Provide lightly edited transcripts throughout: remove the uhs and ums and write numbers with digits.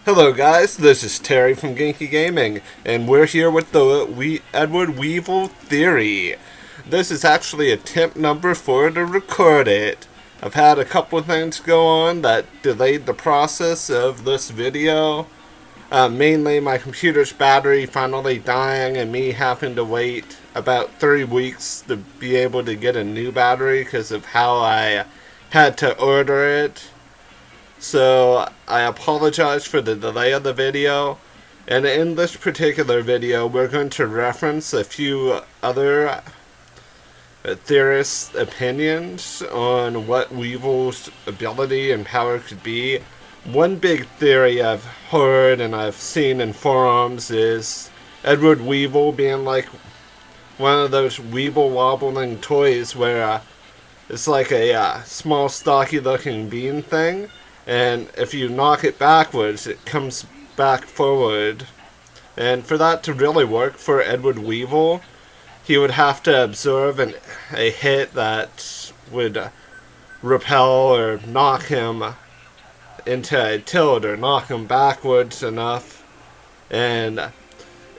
Hello guys, this is Terry from Genki Gaming, and we're here with the Edward Weevil theory. This is actually attempt number 4 to record it. I've had a couple of things go on that delayed the process of this video. Mainly my computer's battery finally dying and me having to wait about 3 weeks to be able to get a new battery because of how I had to order it. So I apologize for the delay of the video, and in this particular video we're going to reference a few other theorists' opinions on what Weevil's ability and power could be. One big theory I've heard and I've seen in forums is Edward Weevil being like one of those Weevil wobbling toys where it's like a small stocky looking bean thing. And if you knock it backwards, it comes back forward. And for that to really work for Edward Weevil, he would have to absorb a hit that would repel or knock him into a tilt or knock him backwards enough. And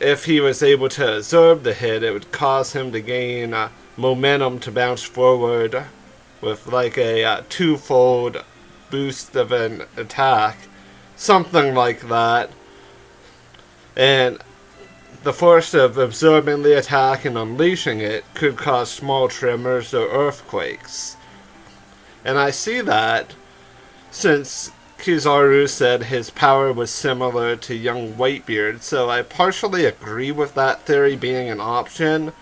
if he was able to absorb the hit, it would cause him to gain momentum to bounce forward with like a twofold boost of an attack, something like that. And the force of absorbing the attack and unleashing it could cause small tremors or earthquakes. And I see that since Kizaru said his power was similar to young Whitebeard, so I partially agree with that theory being an option,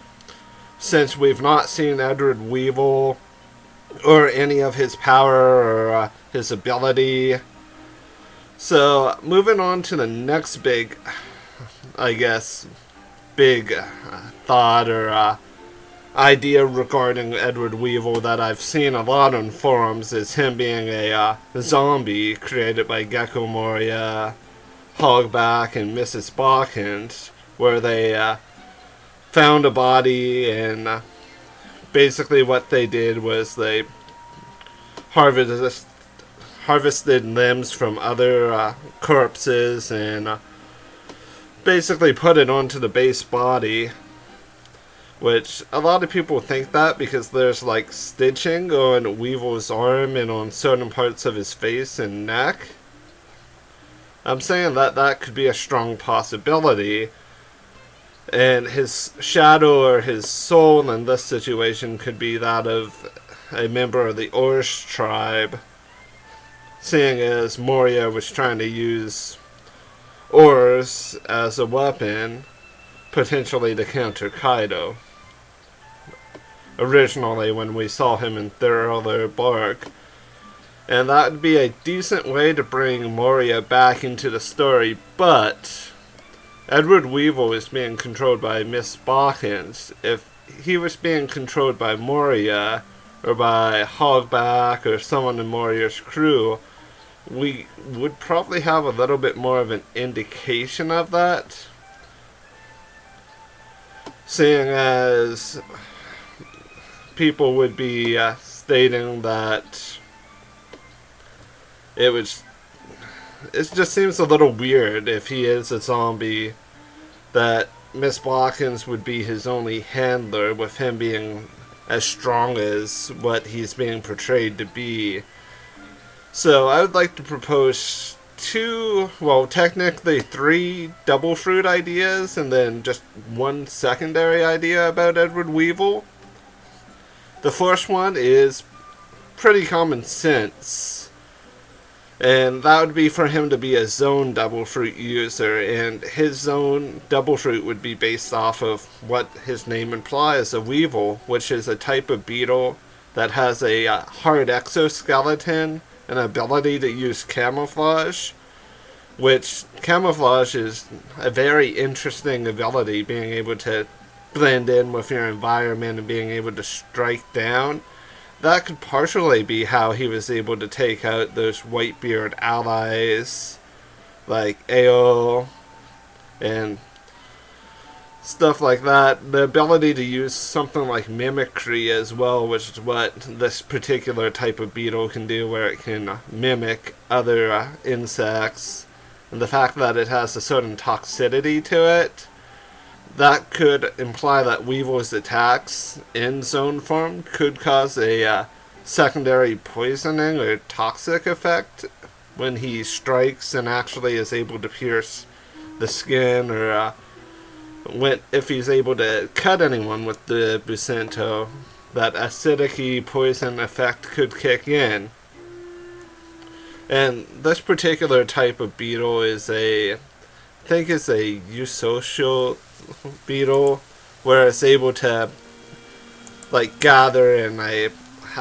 since we've not seen Edward Weevil or any of his power or his ability. So moving on to the next big, big thought or idea regarding Edward Weevil that I've seen a lot on forums is him being a zombie created by Gecko Moria, Hogback, and Mrs. Balkans, where they found a body and basically what they did was they harvested limbs from other corpses and basically put it onto the base body, which a lot of people think that because there's like stitching on Weevil's arm and on certain parts of his face and neck. I'm saying that that could be a strong possibility, and his shadow or his soul in this situation could be that of a member of the Orsh tribe, seeing as Moria was trying to use ores as a weapon, potentially to counter Kaido. Originally, when we saw him in Thriller Bark. And that would be a decent way to bring Moria back into the story, but Edward Weevil is being controlled by Miss Balkans. If he was being controlled by Moria, or by Hogback, or someone in Moria's crew, we would probably have a little bit more of an indication of that. Seeing as people would be stating that it just seems a little weird if he is a zombie that Miss Balkans would be his only handler, with him being as strong as what he's being portrayed to be. So I would like to propose technically 3 double fruit ideas and then just one secondary idea about Edward Weevil. The first one is pretty common sense, and that would be for him to be a zone double fruit user, and his zone double fruit would be based off of what his name implies, a weevil, which is a type of beetle that has a hard exoskeleton and ability to use camouflage, which camouflage is a very interesting ability, being able to blend in with your environment and being able to strike down. That could partially be how he was able to take out those Whitebeard allies like Ao and stuff like that. The ability to use something like mimicry as well, which is what this particular type of beetle can do, where it can mimic other insects and the fact that it has a certain toxicity to it, that could imply that Weevil's attacks in zone form could cause a secondary poisoning or toxic effect when he strikes and actually is able to pierce the skin, or if he's able to cut anyone with the Bucento, that acidic poison effect could kick in. And this particular type of beetle is I think it's a eusocial beetle, where it's able to like gather in I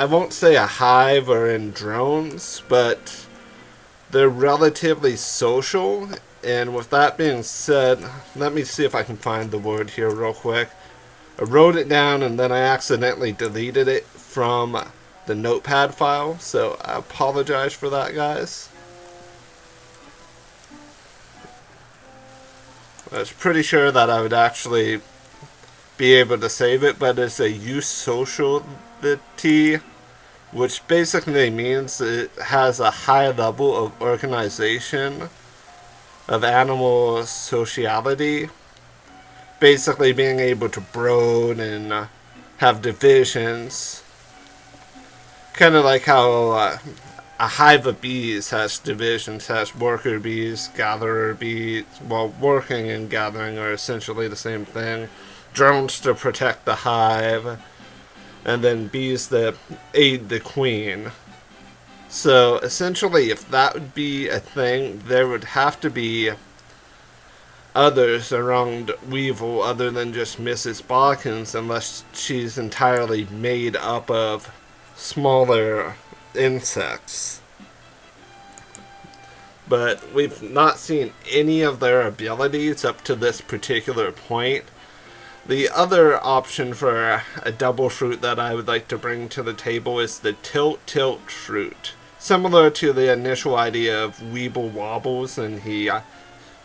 won't say a hive or in drones, but they're relatively social. And with that being said, let me see if I can find the word here real quick. I wrote it down and then I accidentally deleted it from the notepad file, so I apologize for that, guys. I was pretty sure that I would actually be able to save it, but it's a eusociality, which basically means it has a high level of organization of animal sociality, basically being able to brood and have divisions, kind of like how a hive of bees has divisions, has worker bees, gatherer bees. Well, working and gathering are essentially the same thing. Drones to protect the hive, and then bees that aid the queen. So essentially, if that would be a thing, there would have to be others around Weevil other than just Mrs. Balkans, unless she's entirely made up of smaller insects. But we've not seen any of their abilities up to this particular point. The other option for a double fruit that I would like to bring to the table is the Tilt fruit. Similar to the initial idea of Weeble wobbles and he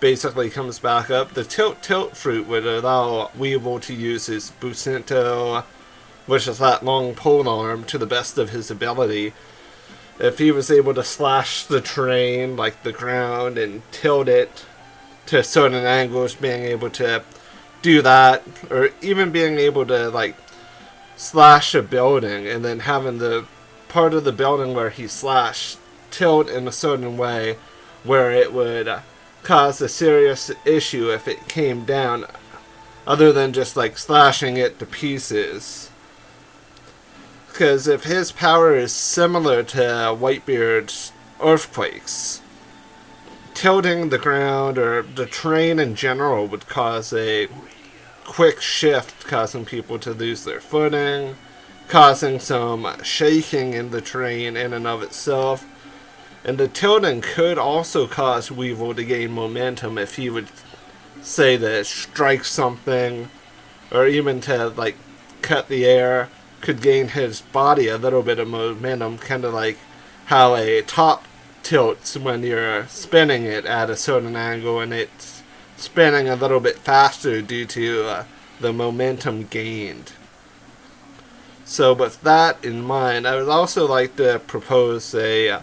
basically comes back up, the Tilt fruit would allow Weevil to use his Bucento, which is that long pole arm, to the best of his ability. If he was able to slash the terrain, like the ground, and tilt it to certain angles, being able to do that, or even being able to like slash a building and then having the part of the building where he slashed tilt in a certain way where it would cause a serious issue if it came down, other than just like slashing it to pieces. Because if his power is similar to Whitebeard's earthquakes, tilting the ground or the terrain in general would cause a quick shift, causing people to lose their footing, causing some shaking in the terrain in and of itself. And the tilting could also cause Weevil to gain momentum if he would say to strike something, or even to like cut the air, could gain his body a little bit of momentum, kind of like how a top tilts when you're spinning it at a certain angle and it's spinning a little bit faster due to the momentum gained. So with that in mind, I would also like to propose a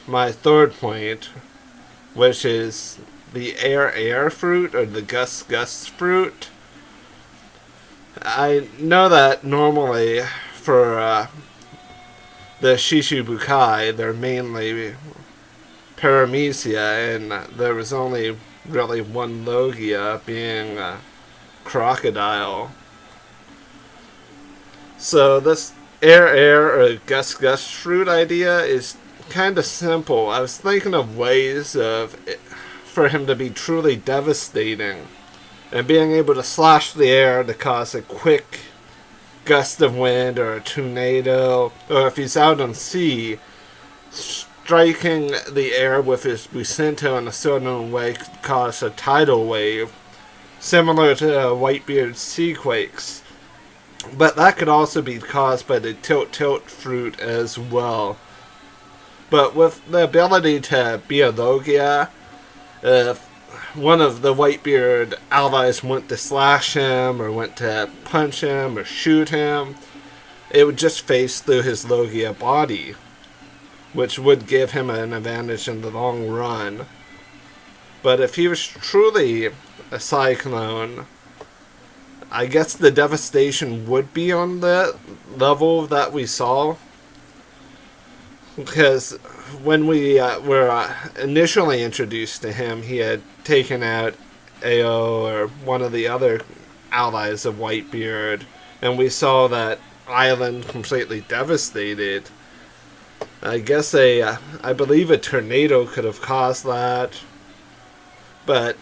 my third point, which is the air fruit, or the Gust fruit. I know that normally for the Shishibukai, they're mainly Paramecia, and there was only really one Logia, being Crocodile. So this air or Gust fruit idea is kind of simple. I was thinking of ways for him to be truly devastating, and being able to slash the air to cause a quick gust of wind or a tornado, or if he's out on sea, striking the air with his Bucento in a certain way could cause a tidal wave, similar to Whitebeard's sea quakes. But that could also be caused by the Tilt fruit as well. But with the ability to be a Logia, if one of the Whitebeard allies went to slash him, or went to punch him, or shoot him, it would just phase through his Logia body. which would give him an advantage in the long run. But if he was truly a Cyclone, I guess the devastation would be on the level that we saw. Because when we were initially introduced to him, he had taken out AO, or one of the other allies of Whitebeard, and we saw that island completely devastated. I guess I believe a tornado could have caused that. But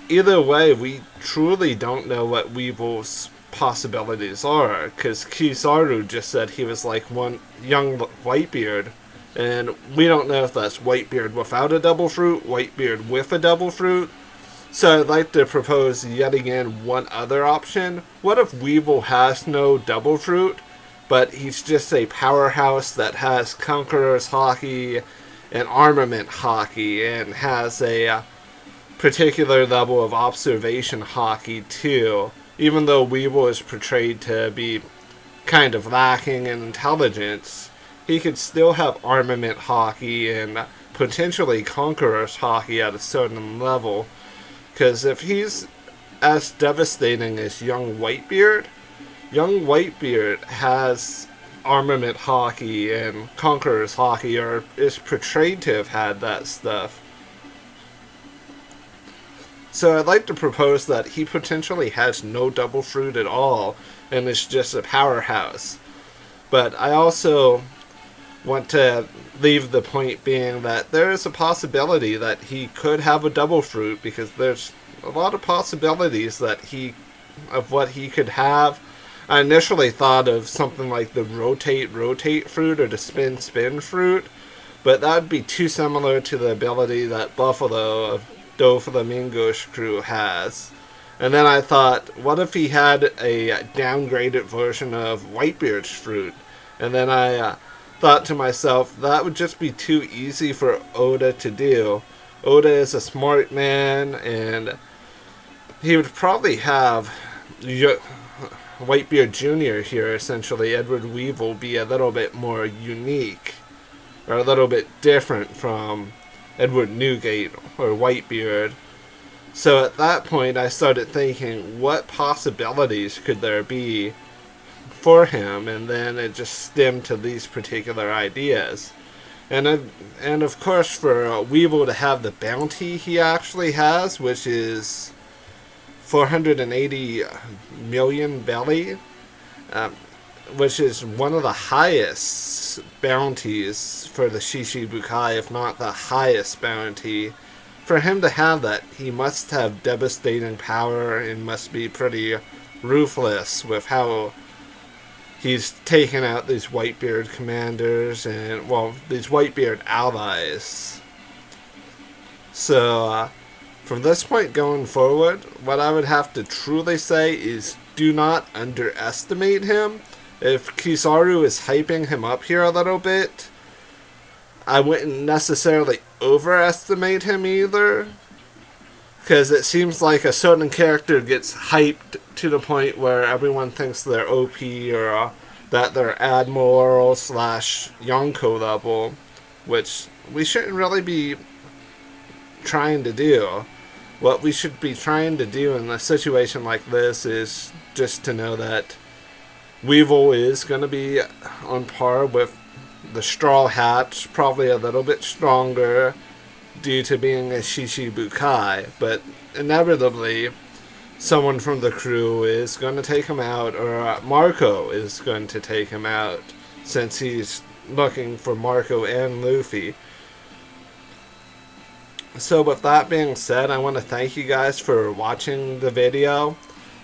either way, we truly don't know what Weevil's possibilities are, because Kizaru just said he was like one young Whitebeard, and we don't know if that's Whitebeard without a double fruit, Whitebeard with a double fruit. So I'd like to propose yet again one other option. What if Weevil has no double fruit, but he's just a powerhouse that has Conqueror's Haki and Armament Haki, and has a particular level of Observation Haki too, even though Weevil is portrayed to be kind of lacking in intelligence. He could still have Armament Haki and potentially Conqueror's Haki at a certain level. Because if he's as devastating as young Whitebeard has Armament Haki and Conqueror's Haki, or is portrayed to have had that stuff. So I'd like to propose that he potentially has no double fruit at all, and is just a powerhouse. But I also want to leave the point being that there is a possibility that he could have a double fruit, because there's a lot of possibilities of what he could have. I initially thought of something like the rotate fruit, or the spin fruit, but that would be too similar to the ability that Buffalo of Doflamingo's crew has. And then I thought, what if he had a downgraded version of Whitebeard's fruit? And then I thought to myself, that would just be too easy for Oda to do. Oda is a smart man, and he would probably have Whitebeard Jr. here, essentially, Edward Weevil, be a little bit more unique, or a little bit different from Edward Newgate or Whitebeard. So at that point I started thinking, what possibilities could there be for him? And then it just stemmed to these particular ideas. And of course, for Weevil to have the bounty he actually has, which is 480 million belly, which is one of the highest bounties for the Shishibukai, if not the highest bounty. For him to have that, he must have devastating power and must be pretty ruthless with how he's taken out these Whitebeard commanders and, well, these Whitebeard allies. So, from this point going forward, what I would have to truly say is do not underestimate him. If Kizaru is hyping him up here a little bit, I wouldn't necessarily overestimate him either, because it seems like a certain character gets hyped to the point where everyone thinks they're OP, or that they're Admiral / Yonko level, which we shouldn't really be trying to do. What we should be trying to do in a situation like this is just to know that Weevil is going to be on par with the Straw Hats, probably a little bit stronger due to being a Shishibukai, but inevitably someone from the crew is going to take him out, or Marco is going to take him out, since he's looking for Marco and Luffy. So with that being said, I want to thank you guys for watching the video.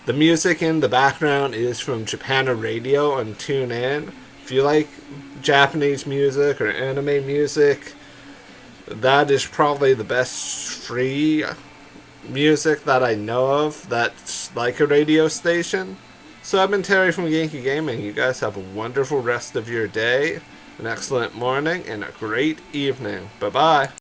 The music in the background is from Japan Radio on TuneIn. If you like Japanese music or anime music, that is probably the best free music that I know of that's like a radio station. So I've been Terry from Genki Gaming. You guys have a wonderful rest of your day, an excellent morning, and a great evening. Bye-bye.